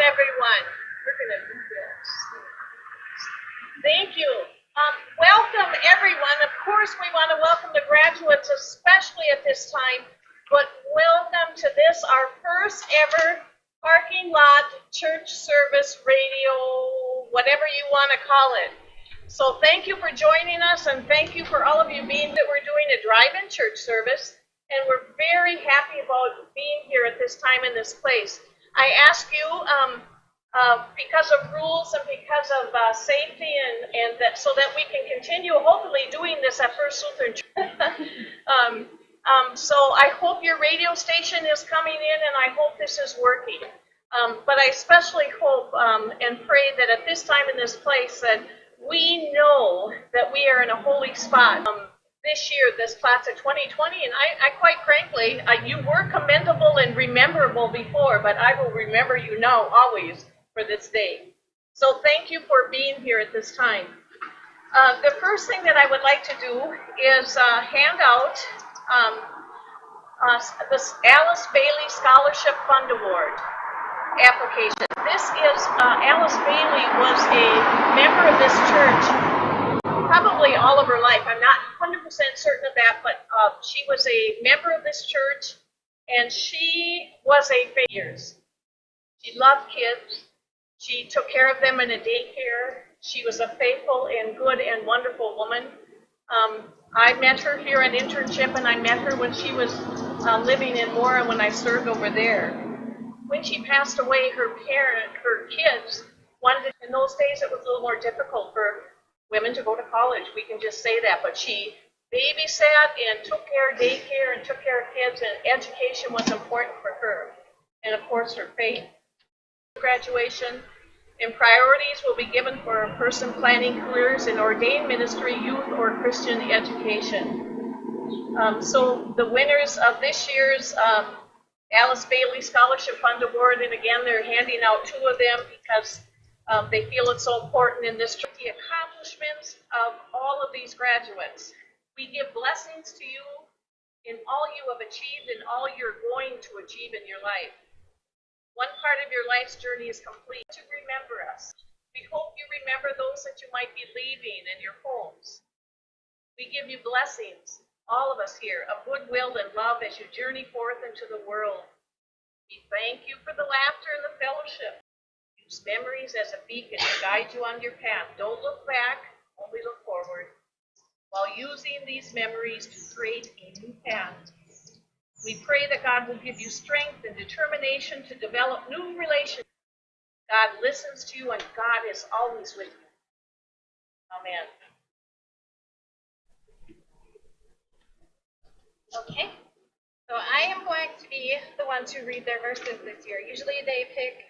everyone. We're going to do this. Thank you. Welcome, everyone. Of course, we want to welcome the graduates, especially at this time, but welcome to this, our first ever parking lot church service radio, whatever you want to call it. So thank you for joining us, and thank you for all of you being that we're doing a drive-in church service, and we're very happy about being here at this time in this place. I ask you, because of rules and because of safety and that, so that we can continue hopefully doing this at First Lutheran Church. So I hope your radio station is coming in, and I hope this is working. But I especially hope and pray that at this time in this place that we know that we are in a holy spot. This year, this class of 2020, and I quite frankly, you were commendable and rememberable before, but I will remember you now always for this day. So thank you for being here at this time. The first thing that I would like to do is hand out this Alice Bailey Scholarship Fund Award application. This is, Alice Bailey was a member of this church probably all of her life. I'm not 100% certain of that, but she was a member of this church, and she was a faithful. She loved kids. She took care of them in a daycare. She was a faithful and good and wonderful woman. I met her here at internship, and I met her when she was living in Mora when I served over there. When she passed away, her kids wanted to, in those days it was a little more difficult for women to go to college, we can just say that, but she babysat and took care of daycare and took care of kids, and education was important for her. And of course her faith. Graduation and priorities will be given for a person planning careers in ordained ministry, youth, or Christian education. So the winners of this year's Alice Bailey Scholarship Fund Award, and again they're handing out 2 of them because they feel it's so important in this church. The accomplishments of all of these graduates. We give blessings to you in all you have achieved and all you're going to achieve in your life. One part of your life's journey is complete. To remember us. We hope you remember those that you might be leaving in your homes. We give you blessings, all of us here, of goodwill and love as you journey forth into the world. We thank you for the laughter and the fellowship. Use memories as a beacon to guide you on your path. Don't look back, only look forward, while using these memories to create a new path. We pray that God will give you strength and determination to develop new relationships. God listens to you, and God is always with you. Amen. Okay. So I am going to be the one to read their verses this year. Usually they pick,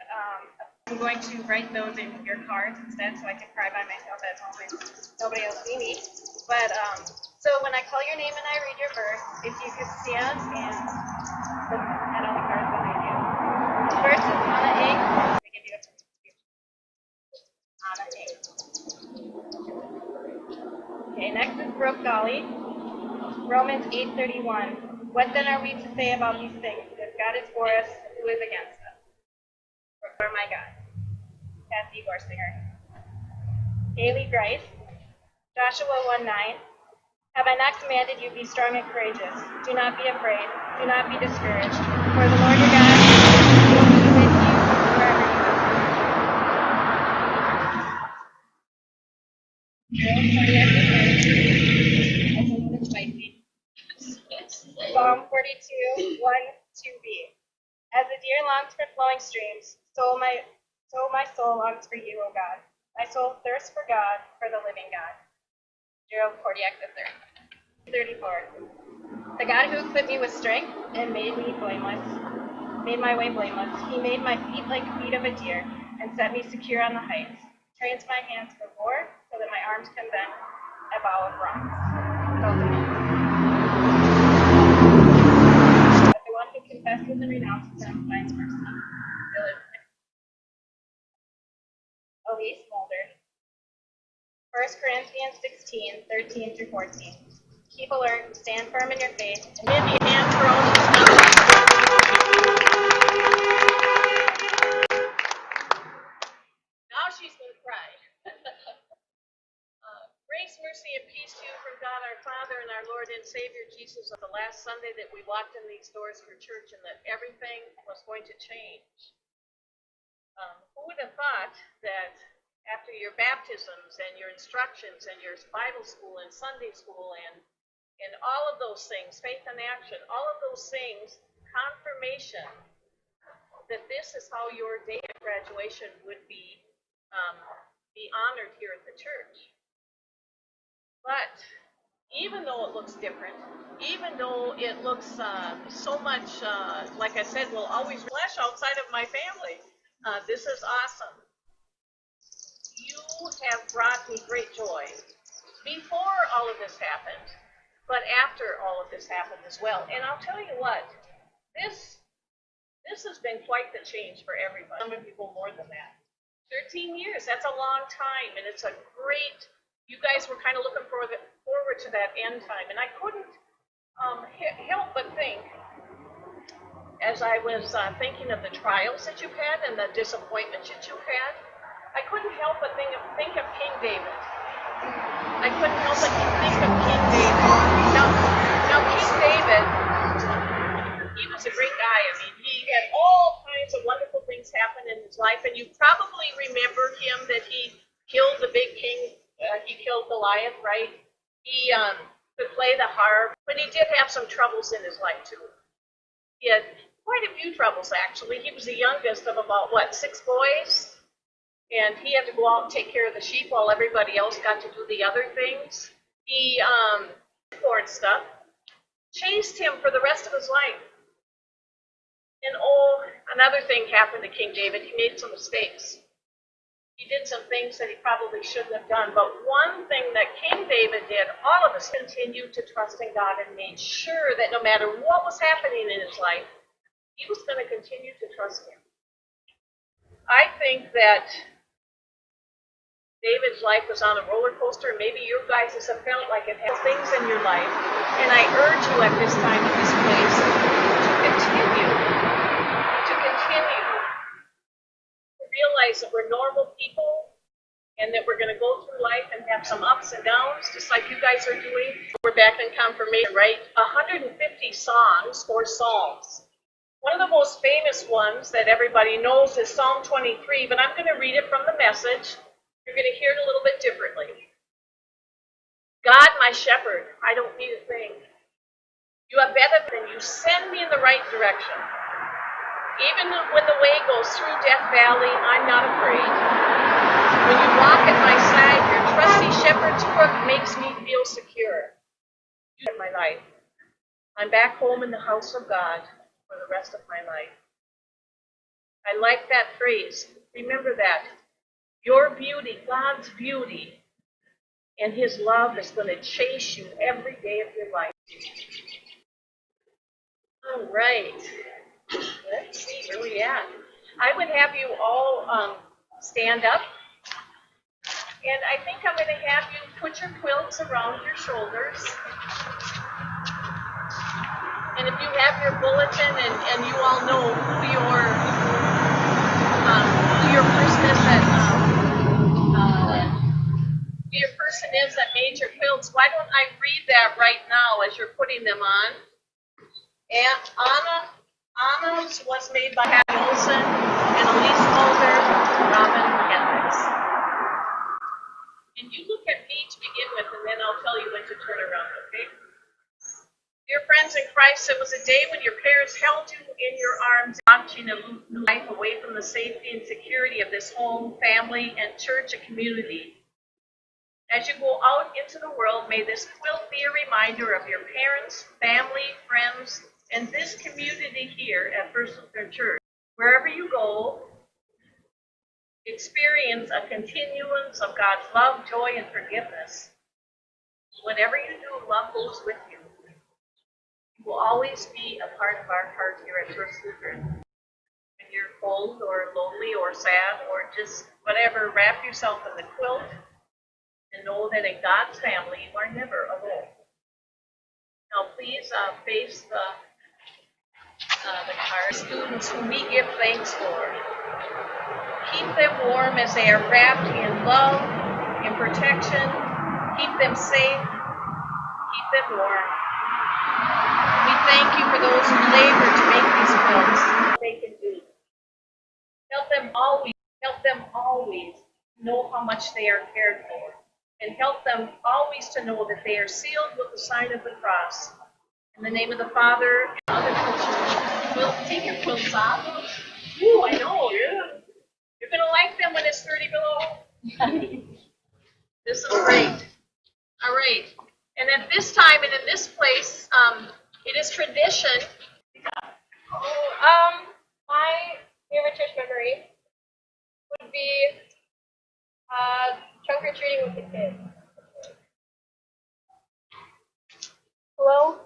I'm going to write those in your cards instead so I can cry by myself at home and nobody else see me. But, so when I call your name and I read your verse, if you could stand and look at all the cards behind you. The first is Anna A. I give you a Anna A. Okay, next is Brooke Dolly. Romans 8:31. What then are we to say about these things? If God is for us, who is against us? For my God. Kathy Gorsinger. Haley Grice. Joshua 1:9. Have I not commanded you, be strong and courageous? Do not be afraid. Do not be discouraged. For the Lord your God will be with you wherever you go. Psalm 42, 1, 2b. As the deer longs for flowing streams, so my soul longs for you, O God. My soul thirsts for God, for the living God. Gerald Kordiak III. 34. The God who equipped me with strength and made me blameless, made my way blameless. He made my feet like feet of a deer and set me secure on the heights. Trains my hands for war so that my arms can bend a bow of bronze. Elise Mulder. 1 Corinthians 16, 13 through 14. Keep alert, stand firm in your faith. Mindy and for all these now she's going to cry. Grace, mercy, and peace to you from God our Father and our Lord and Savior Jesus. On the last Sunday that we walked in these doors for church and that everything was going to change. Who would have thought that after your baptisms and your instructions and your Bible school and Sunday school and all of those things, faith in action, all of those things, confirmation that this is how your day of graduation would be honored here at the church. But even though it looks different, even though it looks so much, like I said, will always flesh outside of my family, this is awesome. You have brought me great joy before all of this happened, but after all of this happened as well. And I'll tell you what, this has been quite the change for everybody. Some of you go more than that. 13 years, that's a long time, and it's a great, you guys were kind of looking forward to that end time. And I couldn't help but think, as I was thinking of the trials that you've had and the disappointments that you've had, I couldn't help but think of King David. I couldn't help but think of King David. Now King David, he was a great guy. I mean, he had all kinds of wonderful things happen in his life, and you probably remember him that he killed the big king. He killed Goliath, right? He could play the harp, but he did have some troubles in his life too. He had quite a few troubles, actually. He was the youngest of about, 6 boys? And he had to go out and take care of the sheep while everybody else got to do the other things. He, poured stuff, chased him for the rest of his life. And another thing happened to King David. He made some mistakes. He did some things that he probably shouldn't have done. But one thing that King David did, all of us continued to trust in God and made sure that no matter what was happening in his life, he was going to continue to trust him. I think that David's life was on a roller coaster. Maybe you guys have felt like it has things in your life. And I urge you at this time in this place to continue realize that we're normal people and that we're going to go through life and have some ups and downs, just like you guys are doing. We're back in confirmation, right? 150 songs or psalms. One of the most famous ones that everybody knows is Psalm 23, but I'm going to read it from the Message. You're going to hear it a little bit differently. God, my shepherd, I don't need a thing. You are better than you. Send me in the right direction. Even when the way goes through Death Valley, I'm not afraid. When you walk at my side, your trusty shepherd's crook makes me feel secure. You in my life. I'm back home in the house of God for the rest of my life. I like that phrase. Remember that. Your beauty, God's beauty, and His love is going to chase you every day of your life. All right. Let's see where we at. I would have you all stand up. And I think I'm going to have you put your quilts around your shoulders. And if you have your bulletin and you all know who your person is that made your quilts, why don't I read that right now as you're putting them on? And Anna's was made by Pat Olson and Elise Mulder, Robin Hendricks. And you look at me to begin with, and then I'll tell you when to turn around, okay? Dear friends in Christ, it was a day when your parents held you in your arms, launching a new life away from the safety and security of this home, family, and church and community. As you go out into the world, may this quilt be a reminder of your parents, family, friends, and this community here at First Lutheran Church. Wherever you go, experience a continuance of God's love, joy, and forgiveness. Whatever you do, love goes with you. You will always be a part of our heart here at First Lutheran. When you're cold or lonely or sad or just whatever, wrap yourself in the quilt and know that in God's family you are never alone. Now please face the card. Students whom we give thanks for. Keep them warm as they are wrapped in love, in protection. Keep them safe. Keep them warm. We thank you for those who labor to make these quilts. They can do. Help them always know how much they are cared for. And help them always to know that they are sealed with the sign of the cross. In the name of the Father, and other quilts. Quilt, take your quilts off. Ooh, I know, you're going to like them when it's 30 below. This is great. All right. And at this time and in this place, it is tradition. My favorite church memory would be trunk or treating with the kids. Hello,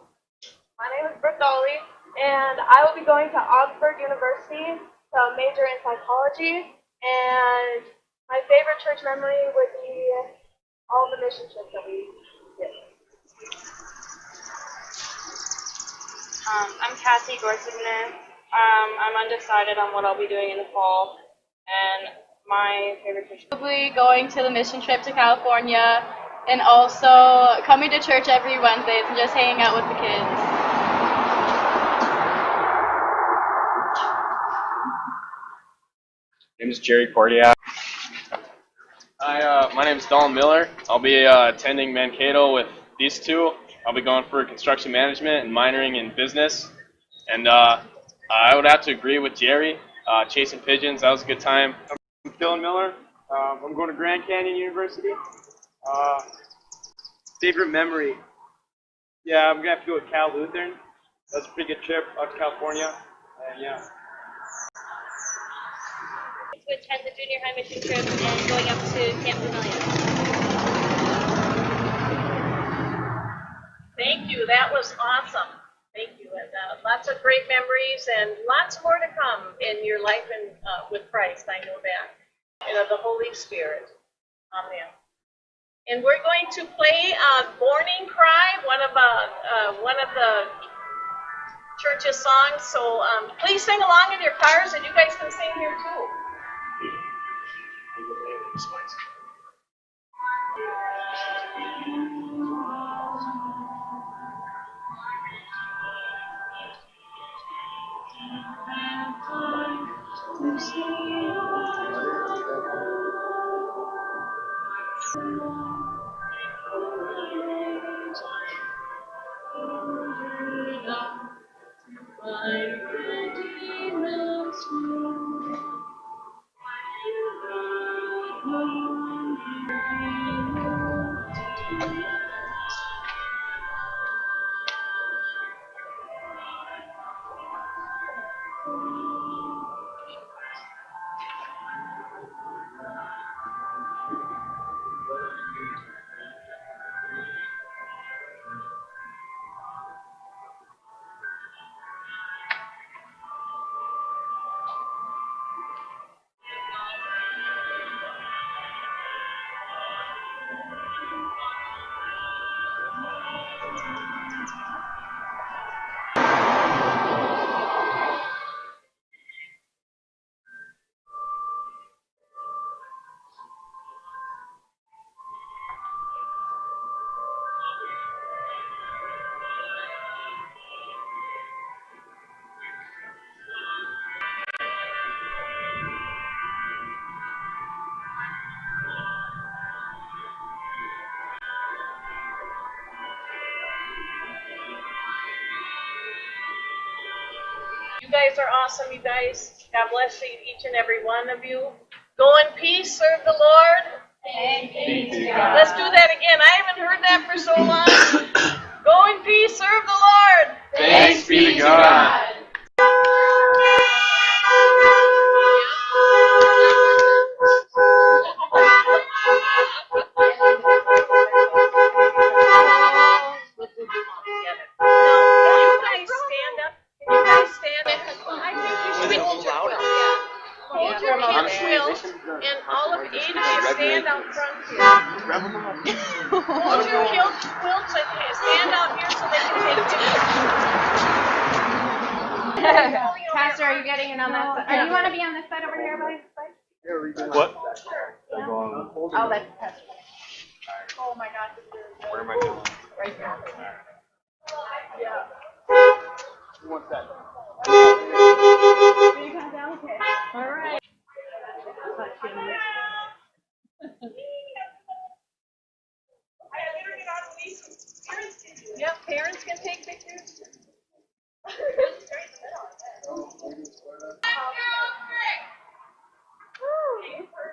my name is Brooke Dolly, and I will be going to Augsburg University to major in psychology. And my favorite church memory would be all the mission trips that we did. I'm Cassie Gorsigner. I'm undecided on what I'll be doing in the fall, and my favorite church. Probably going to the mission trip to California, and also coming to church every Wednesdays and just hanging out with the kids. My name is Jerry Cordiak. My name is Donald Miller. I'll be attending Mankato with these two. I'll be going for construction management and minoring in business. And I would have to agree with Jerry. Chasing pigeons, that was a good time. I'm Dylan Miller. I'm going to Grand Canyon University. Favorite memory? Yeah, I'm going to have to go with Cal Lutheran. That was a pretty good trip out to California. Yeah. To attend the junior high mission trip and going up to Camp Vermilion. Thank you. That was awesome. Thank you. And lots of great memories and lots more to come in your life and with Christ. I know that. And of the Holy Spirit. Amen. And we're going to play Morning Cry, one of the church's songs. So please sing along in your cars, and you guys can sing here too. You guys are awesome, you guys. God bless you, each and every one of you. Go in peace, serve the Lord. Thank you. Let's do that again. I haven't heard that for so long. Go in peace, serve the Lord. Thanks be to God. Now, you guys stand up. You guys stand up. I think you should be louder. Pastor, are you getting in on that side? You want to be on this side over here, buddy? What? Oh, that's Pastor. Oh my God. Where am I going? Right there. Yeah. Who wants that? All right. Yep, parents can take pictures.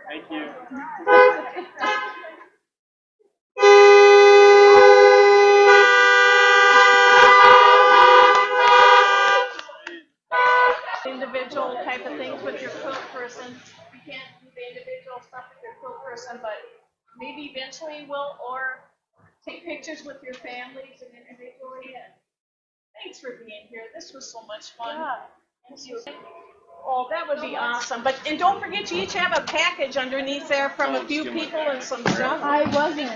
Thank you. Individual type of things with your quilt person. You can't do the individual stuff with your quilt person, but maybe eventually we'll or take pictures with your families and individually. And thanks for being here. This was so much fun. Thank you. Oh, that would be awesome. But and don't forget, you each have a package underneath there from a few people and some stuff. I wasn't.